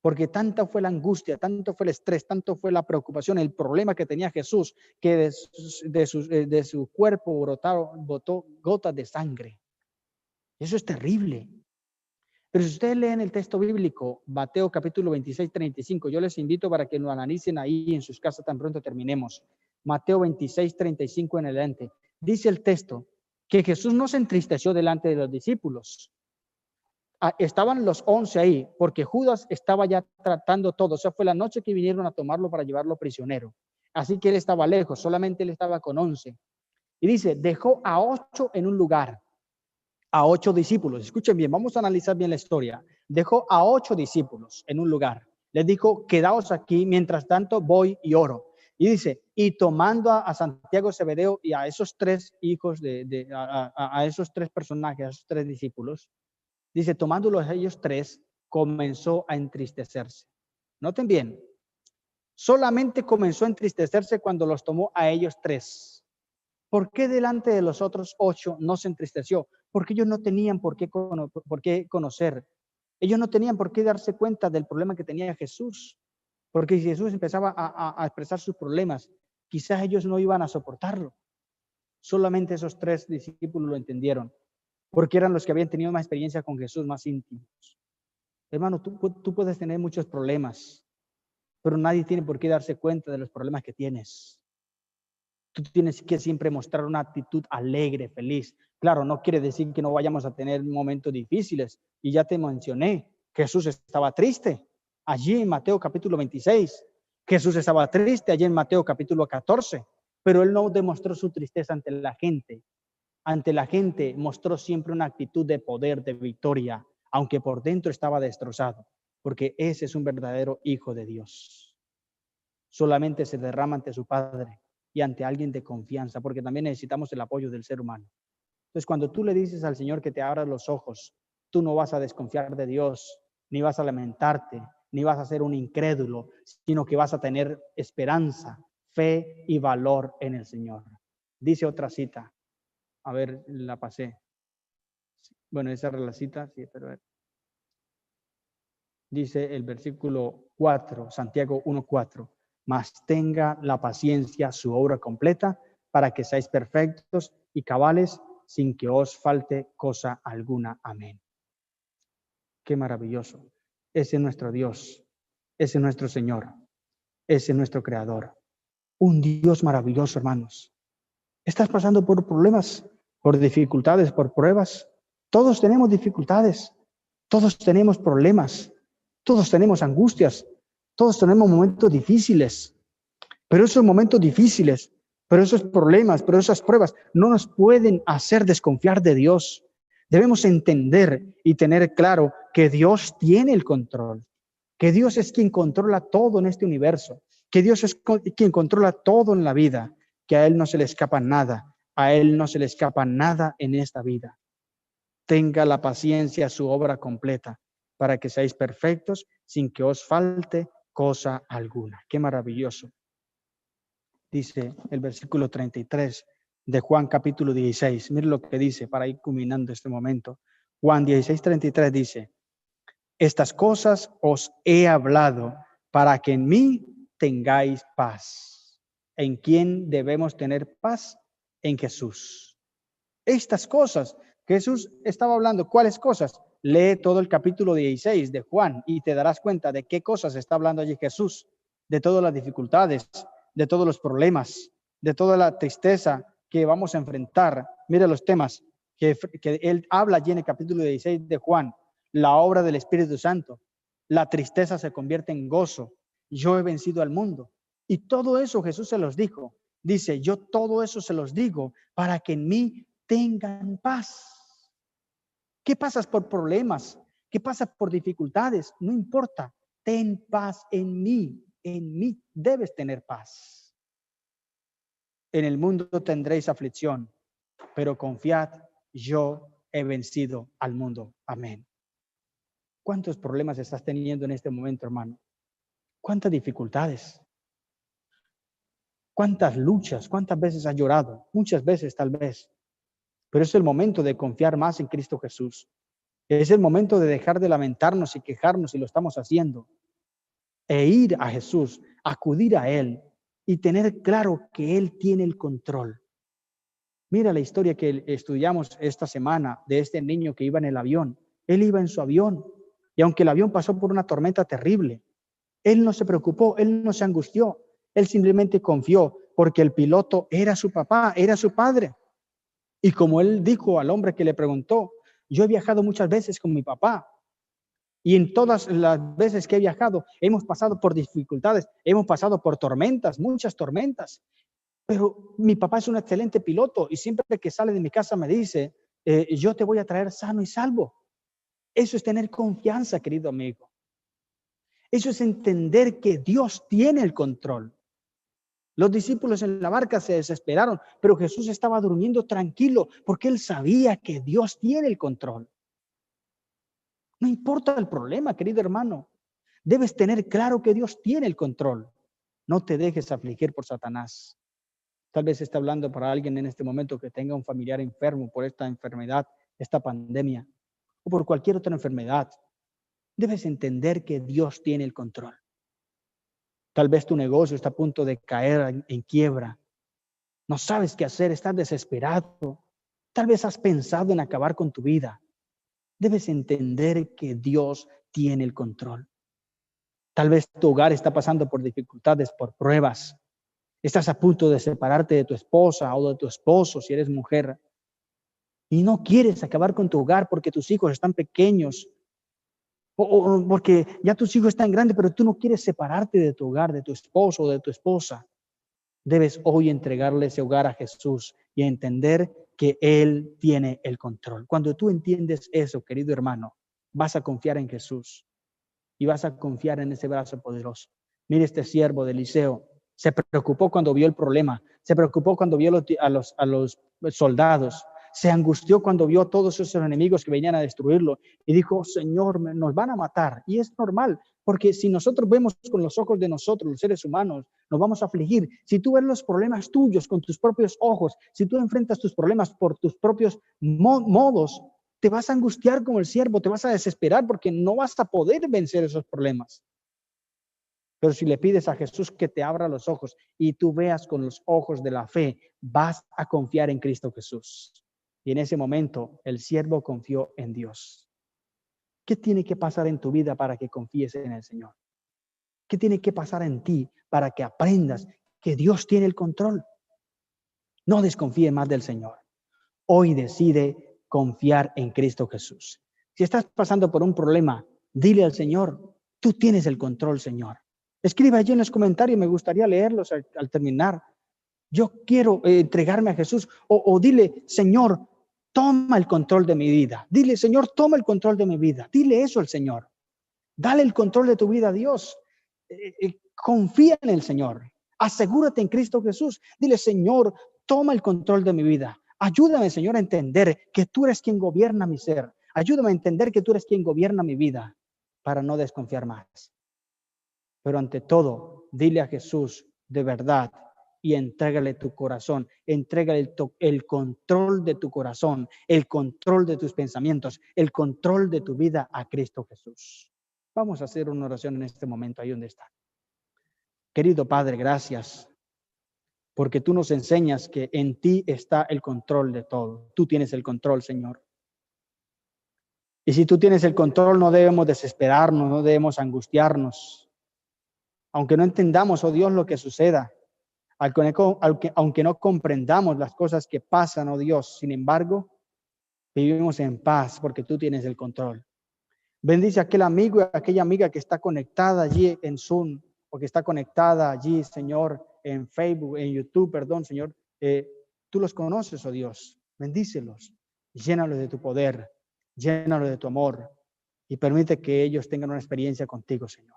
Porque tanta fue la angustia, tanto fue el estrés, tanto fue la preocupación, el problema que tenía Jesús, que de su cuerpo botó gotas de sangre. Eso es terrible. Pero si ustedes leen el texto bíblico, Mateo capítulo 26, 35, yo les invito para que lo analicen ahí en sus casas tan pronto terminemos. Mateo 26, 35 en adelante. Dice el texto que Jesús no se entristeció delante de los discípulos. Estaban los 11 ahí, porque Judas estaba ya tratando todo. O sea, fue la noche que vinieron a tomarlo para llevarlo prisionero. Así que él estaba lejos, solamente él estaba con 11. Y dice, dejó a 8 en un lugar. A 8 discípulos. Escuchen bien, vamos a analizar bien la historia. Dejó a 8 discípulos en un lugar. Les dijo, quedaos aquí, mientras tanto voy y oro. Y dice, y tomando a Santiago, Zebedeo y a esos 3 hijos, a esos 3 personajes, a esos 3 discípulos, dice, tomándolos a ellos 3, comenzó a entristecerse. Noten bien, solamente comenzó a entristecerse cuando los tomó a ellos 3. ¿Por qué delante de los otros 8 no se entristeció? Porque ellos no tenían por qué conocer. Ellos no tenían por qué darse cuenta del problema que tenía Jesús. Porque si Jesús empezaba a expresar sus problemas, quizás ellos no iban a soportarlo. Solamente esos 3 discípulos lo entendieron, porque eran los que habían tenido más experiencia con Jesús, más íntimos. Hermano, tú puedes tener muchos problemas, pero nadie tiene por qué darse cuenta de los problemas que tienes. Tú tienes que siempre mostrar una actitud alegre, feliz. Claro, no quiere decir que no vayamos a tener momentos difíciles. Y ya te mencioné, Jesús estaba triste. Allí en Mateo capítulo 26, Jesús estaba triste allí en Mateo capítulo 14, pero él no demostró su tristeza ante la gente. Ante la gente mostró siempre una actitud de poder, de victoria, aunque por dentro estaba destrozado, porque ese es un verdadero hijo de Dios. Solamente se derrama ante su Padre y ante alguien de confianza, porque también necesitamos el apoyo del ser humano. Entonces, cuando tú le dices al Señor que te abra los ojos, tú no vas a desconfiar de Dios, ni vas a lamentarte, ni vas a ser un incrédulo, sino que vas a tener esperanza, fe y valor en el Señor. Dice otra cita. A ver, la pasé. Bueno, esa era la cita, sí, pero a ver. Dice el versículo 4, Santiago 1:4. Mas tenga la paciencia su obra completa, para que seáis perfectos y cabales, sin que os falte cosa alguna. Amén. Qué maravilloso. Ese es nuestro Dios, ese es nuestro Señor, ese es nuestro Creador. Un Dios maravilloso, hermanos. ¿Estás pasando por problemas, por dificultades, por pruebas? Todos tenemos dificultades, todos tenemos problemas, todos tenemos angustias, todos tenemos momentos difíciles. Pero esos momentos difíciles, pero esos problemas, pero esas pruebas no nos pueden hacer desconfiar de Dios. Debemos entender y tener claro que Dios tiene el control, que Dios es quien controla todo en este universo, que Dios es quien controla todo en la vida, que a Él no se le escapa nada, a Él no se le escapa nada en esta vida. Tenga la paciencia su obra completa, para que seáis perfectos sin que os falte cosa alguna. Qué maravilloso. Dice el versículo 33 de Juan capítulo 16. Mire lo que dice para ir culminando este momento. Juan 16:33 dice, Estas cosas os he hablado para que en mí tengáis paz. ¿En quién debemos tener paz? En Jesús. Estas cosas, Jesús estaba hablando, ¿cuáles cosas? Lee todo el capítulo 16 de Juan y te darás cuenta de qué cosas está hablando allí Jesús, de todas las dificultades, de todos los problemas, de toda la tristeza que vamos a enfrentar. Mira los temas que él habla allí en el capítulo 16 de Juan. La obra del Espíritu Santo. La tristeza se convierte en gozo. Yo he vencido al mundo. Y todo eso Jesús se los dijo. Dice, yo todo eso se los digo para que en mí tengan paz. ¿Qué pasas por problemas? ¿Qué pasas por dificultades? No importa. Ten paz en mí. En mí debes tener paz. En el mundo tendréis aflicción, pero confiad, yo he vencido al mundo. Amén. ¿Cuántos problemas estás teniendo en este momento, hermano? ¿Cuántas dificultades? ¿Cuántas luchas? ¿Cuántas veces has llorado? Muchas veces tal vez. Pero es el momento de confiar más en Cristo Jesús. Es el momento de dejar de lamentarnos y quejarnos, y lo estamos haciendo. E ir a Jesús, acudir a Él y tener claro que Él tiene el control. Mira la historia que estudiamos esta semana de este niño que iba en el avión. Él iba en su avión y aunque el avión pasó por una tormenta terrible, él no se preocupó, él no se angustió. Él simplemente confió porque el piloto era su papá, era su padre. Y como él dijo al hombre que le preguntó, yo he viajado muchas veces con mi papá. Y en todas las veces que he viajado, hemos pasado por dificultades, hemos pasado por tormentas, muchas tormentas. Pero mi papá es un excelente piloto y siempre que sale de mi casa me dice, yo te voy a traer sano y salvo. Eso es tener confianza, querido amigo. Eso es entender que Dios tiene el control. Los discípulos en la barca se desesperaron, pero Jesús estaba durmiendo tranquilo porque él sabía que Dios tiene el control. No importa el problema, querido hermano. Debes tener claro que Dios tiene el control. No te dejes afligir por Satanás. Tal vez está hablando para alguien en este momento que tenga un familiar enfermo por esta enfermedad, esta pandemia, o por cualquier otra enfermedad. Debes entender que Dios tiene el control. Tal vez tu negocio está a punto de caer en quiebra. No sabes qué hacer, estás desesperado. Tal vez has pensado en acabar con tu vida. Debes entender que Dios tiene el control. Tal vez tu hogar está pasando por dificultades, por pruebas. Estás a punto de separarte de tu esposa o de tu esposo si eres mujer. Y no quieres acabar con tu hogar porque tus hijos están pequeños. O porque ya tus hijos están grandes, pero tú no quieres separarte de tu hogar, de tu esposo o de tu esposa. Debes hoy entregarle ese hogar a Jesús y entender que Él tiene el control. Cuando tú entiendes eso, querido hermano, vas a confiar en Jesús y vas a confiar en ese brazo poderoso. Mire este siervo de Eliseo. Se preocupó cuando vio el problema, se preocupó cuando vio a los soldados, se angustió cuando vio a todos esos enemigos que venían a destruirlo y dijo, Señor, nos van a matar. Y es normal, porque si nosotros vemos con los ojos de nosotros, los seres humanos, nos vamos a afligir. Si tú ves los problemas tuyos con tus propios ojos, si tú enfrentas tus problemas por tus propios modos, te vas a angustiar como el siervo, te vas a desesperar porque no vas a poder vencer esos problemas. Pero si le pides a Jesús que te abra los ojos y tú veas con los ojos de la fe, vas a confiar en Cristo Jesús. Y en ese momento el siervo confió en Dios. ¿Qué tiene que pasar en tu vida para que confíes en el Señor? ¿Qué tiene que pasar en ti para que aprendas que Dios tiene el control? No desconfíe más del Señor. Hoy decide confiar en Cristo Jesús. Si estás pasando por un problema, dile al Señor, tú tienes el control, Señor. Escribe allí en los comentarios, me gustaría leerlos al terminar. Yo quiero entregarme a Jesús. O dile, Señor, toma el control de mi vida. Dile, Señor, toma el control de mi vida. Dile eso al Señor. Dale el control de tu vida a Dios. Confía en el Señor. Asegúrate en Cristo Jesús. Dile, Señor, toma el control de mi vida. Ayúdame, Señor, a entender que tú eres quien gobierna mi ser. Ayúdame a entender que tú eres quien gobierna mi vida para no desconfiar más. Pero ante todo, dile a Jesús de verdad y entrégale tu corazón, entrégale el control de tu corazón, el control de tus pensamientos, el control de tu vida a Cristo Jesús. Vamos a hacer una oración en este momento, ahí donde está. Querido Padre, gracias, porque tú nos enseñas que en ti está el control de todo. Tú tienes el control, Señor. Y si tú tienes el control, no debemos desesperarnos, no debemos angustiarnos. Aunque no entendamos, oh Dios, lo que suceda, aunque no comprendamos las cosas que pasan, oh Dios, sin embargo, vivimos en paz porque tú tienes el control. Bendice a aquel amigo y a aquella amiga que está conectada allí en Zoom o que está conectada allí, Señor, en Facebook, en YouTube, perdón, Señor. Tú los conoces, oh Dios. Bendícelos, llénalos de tu poder, llénalos de tu amor y permite que ellos tengan una experiencia contigo, Señor.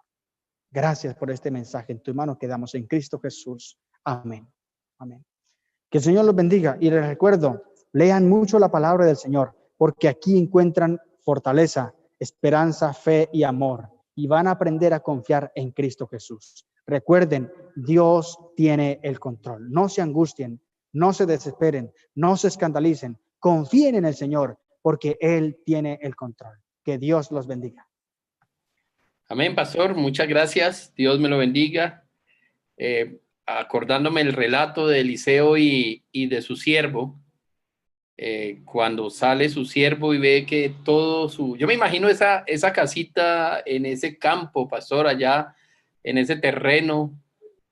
Gracias por este mensaje. En tu mano quedamos en Cristo Jesús. Amén. Amén. Que el Señor los bendiga. Y les recuerdo, lean mucho la palabra del Señor, porque aquí encuentran fortaleza, esperanza, fe y amor. Y van a aprender a confiar en Cristo Jesús. Recuerden, Dios tiene el control. No se angustien, no se desesperen, no se escandalicen. Confíen en el Señor, porque Él tiene el control. Que Dios los bendiga. Amén, pastor. Muchas gracias. Dios me lo bendiga. Acordándome el relato de Eliseo y de su siervo, cuando sale su siervo y ve que todo su... Yo me imagino esa casita en ese campo, pastor, allá en ese terreno,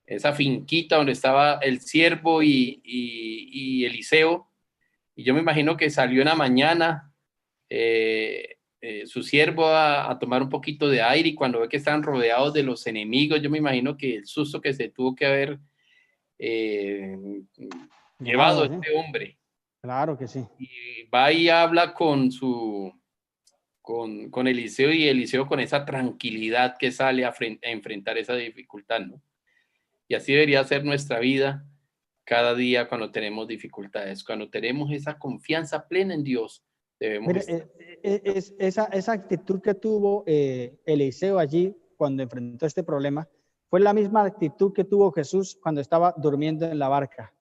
esa finquita donde estaba el siervo y Eliseo. Y yo me imagino que salió en la mañana su siervo a tomar un poquito de aire, y cuando ve que están rodeados de los enemigos, yo me imagino que el susto que se tuvo que haber llevado este hombre. Claro que sí. Y va y habla con Eliseo, y Eliseo con esa tranquilidad que sale a enfrentar esa dificultad, ¿no? Y así debería ser nuestra vida cada día cuando tenemos dificultades, cuando tenemos esa confianza plena en Dios. Debemos esa actitud que tuvo Eliseo allí cuando enfrentó este problema fue la misma actitud que tuvo Jesús cuando estaba durmiendo en la barca.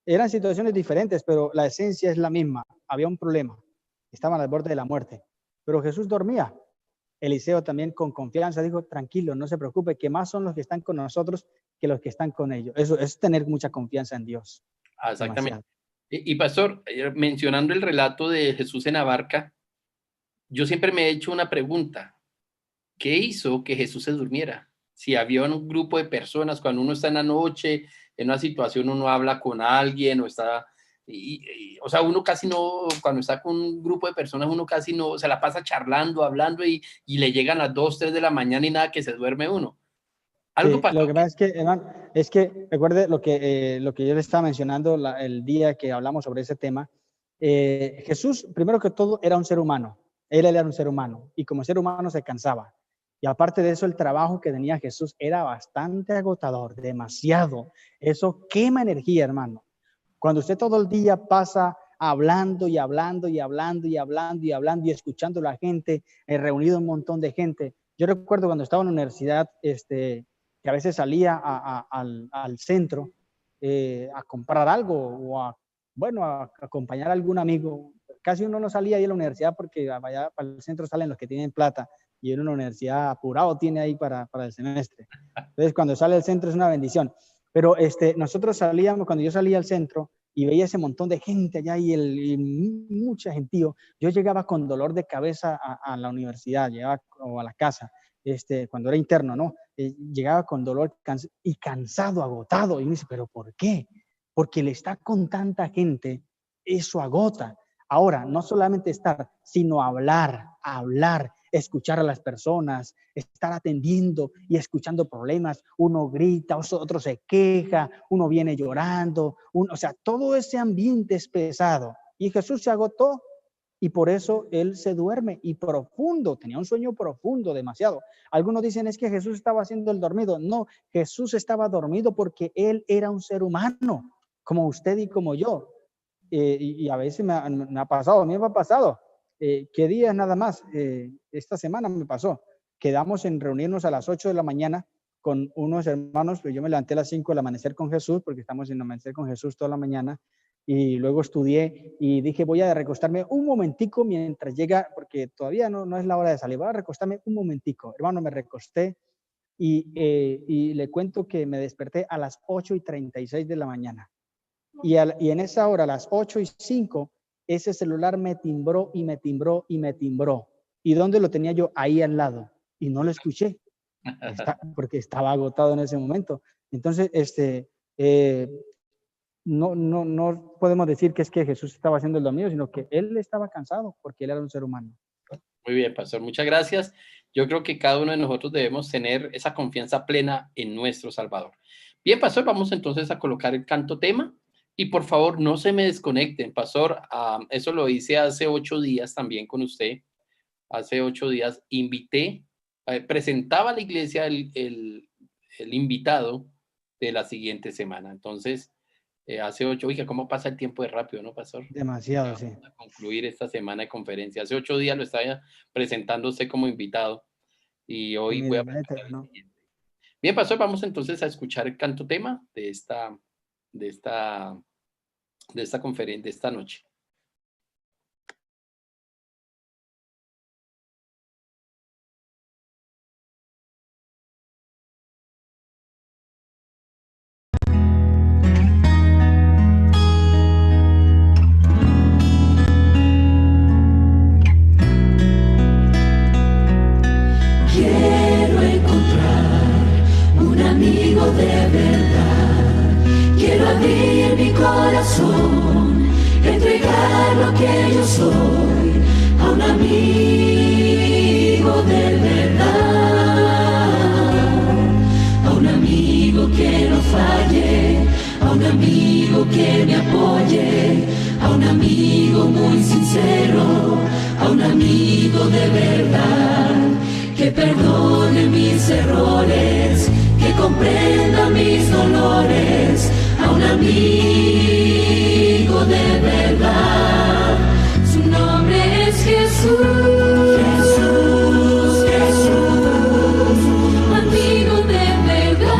Eran situaciones diferentes, pero la esencia es la misma. Había un problema, estaban al borde de la muerte, pero Jesús dormía. Eliseo también con confianza dijo, tranquilo, no se preocupe, que más son los que están con nosotros que los que están con ellos. Eso es tener mucha confianza en Dios. Exactamente. Y pastor, mencionando el relato de Jesús en la barca, yo siempre me he hecho una pregunta. ¿Qué hizo que Jesús se durmiera? Si había un grupo de personas, cuando uno está en la noche, en una situación, uno habla con alguien o está... o sea, uno casi no, cuando está con un grupo de personas, uno casi no, se la pasa charlando, hablando y le llegan las 2, 3 de la mañana y nada, que se duerme uno. Algo pasó. Lo que pasa es que, hermano, es que recuerde lo que yo le estaba mencionando el día que hablamos sobre ese tema. Jesús, primero que todo, era un ser humano. Él era un ser humano y como ser humano se cansaba. Y aparte de eso, el trabajo que tenía Jesús era bastante agotador, demasiado. Eso quema energía, hermano. Cuando usted todo el día pasa hablando y hablando y hablando y hablando y hablando y escuchando a la gente, reunido un montón de gente. Yo recuerdo cuando estaba en la universidad, que a veces salía al centro a comprar algo o a acompañar a algún amigo. Casi uno no salía ahí a la universidad porque allá para el centro salen los que tienen plata y uno en la universidad apurado tiene ahí para el semestre. Entonces cuando sale al centro es una bendición. Pero nosotros salíamos, cuando yo salía al centro y veía ese montón de gente allá y mucha gentío, yo llegaba con dolor de cabeza a la universidad, o a la casa, cuando era interno, ¿no? Llegaba con dolor y cansado, agotado. Y me dice, ¿pero por qué? Porque el estar con tanta gente, eso agota. Ahora, no solamente estar, sino hablar, escuchar a las personas, estar atendiendo y escuchando problemas. Uno grita, otro se queja, uno viene llorando, o sea, todo ese ambiente es pesado. Y Jesús se agotó y por eso él se duerme y profundo, tenía un sueño profundo, demasiado. Algunos dicen es que Jesús estaba haciendo el dormido. No, Jesús estaba dormido porque él era un ser humano, como usted y como yo. Y a veces me ha pasado, a mí me ha pasado. ¿Qué días nada más? Esta semana me pasó. Quedamos en reunirnos a las 8 de la mañana con unos hermanos, pero yo me levanté a las 5 del amanecer con Jesús, porque estamos en amanecer con Jesús toda la mañana. y luego estudié y dije, voy a recostarme un momentico mientras llega, porque todavía no es la hora de salir, voy a recostarme un momentico. Hermano, me recosté y le cuento que me desperté a las 8:36 de la mañana. Y en esa hora, a las 8:05, ese celular me timbró y me timbró y me timbró. ¿Y dónde lo tenía yo? Ahí al lado. Y no lo escuché, porque estaba agotado en ese momento. Entonces, no podemos decir que es que Jesús estaba haciendo lo mío, sino que él estaba cansado porque él era un ser humano. Muy bien, pastor, muchas gracias. Yo creo que cada uno de nosotros debemos tener esa confianza plena en nuestro Salvador. Bien, pastor, vamos entonces a colocar el canto tema y por favor no se me desconecten, pastor. Eso lo hice hace 8 días también con usted. Hace 8 días invité, presentaba a la iglesia el invitado de la siguiente semana. Entonces, hace 8, oiga, ¿cómo pasa el tiempo de rápido, no, pastor? Demasiado, sí. A concluir esta semana de conferencia. Hace 8 días lo estaba presentando usted como invitado y hoy voy a presentar el siguiente. Bien, pastor, vamos entonces a escuchar el canto tema de esta conferencia, de esta noche. De verdad, quiero abrir mi corazón, entregar lo que yo soy a un amigo de verdad, a un amigo que no falle, a un amigo que me apoye, a un amigo muy sincero, a un amigo de verdad, que perdone mis errores, que comprenda mis dolores, a un amigo de verdad. Su nombre es Jesús, Jesús, Jesús, amigo de verdad.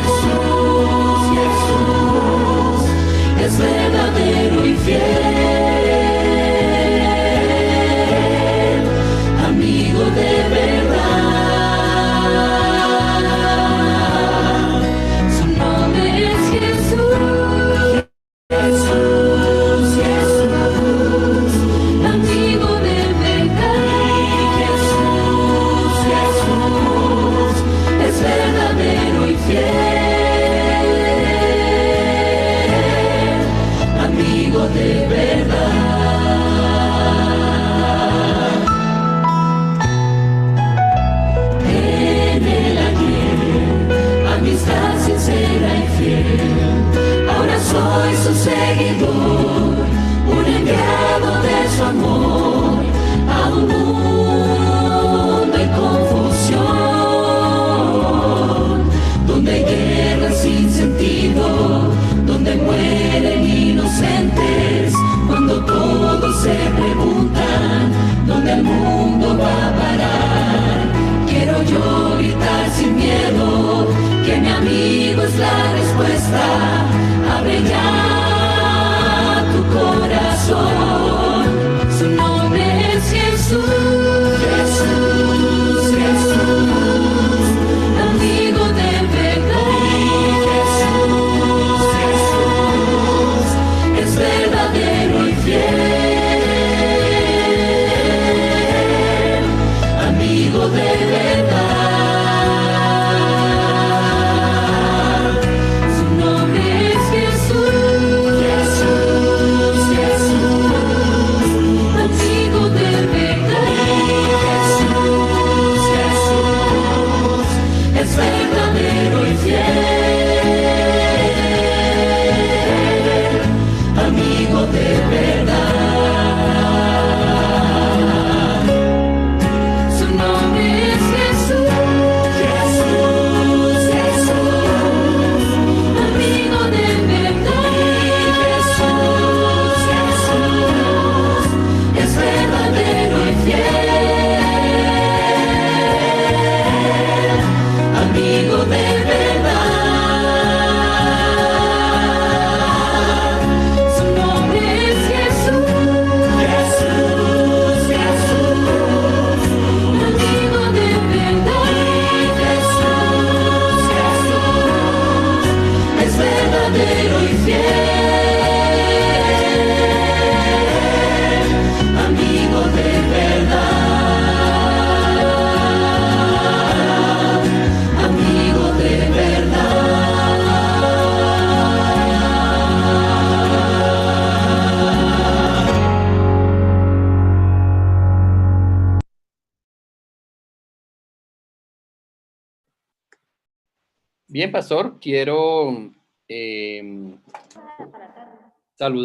Jesús, Jesús, es verdadero y fiel, amigo de verdad. Soy su seguidor, un enviado de su amor a un mundo en confusión, donde hay guerras sin sentido, donde mueren inocentes, Bien, pastor, quiero saludar.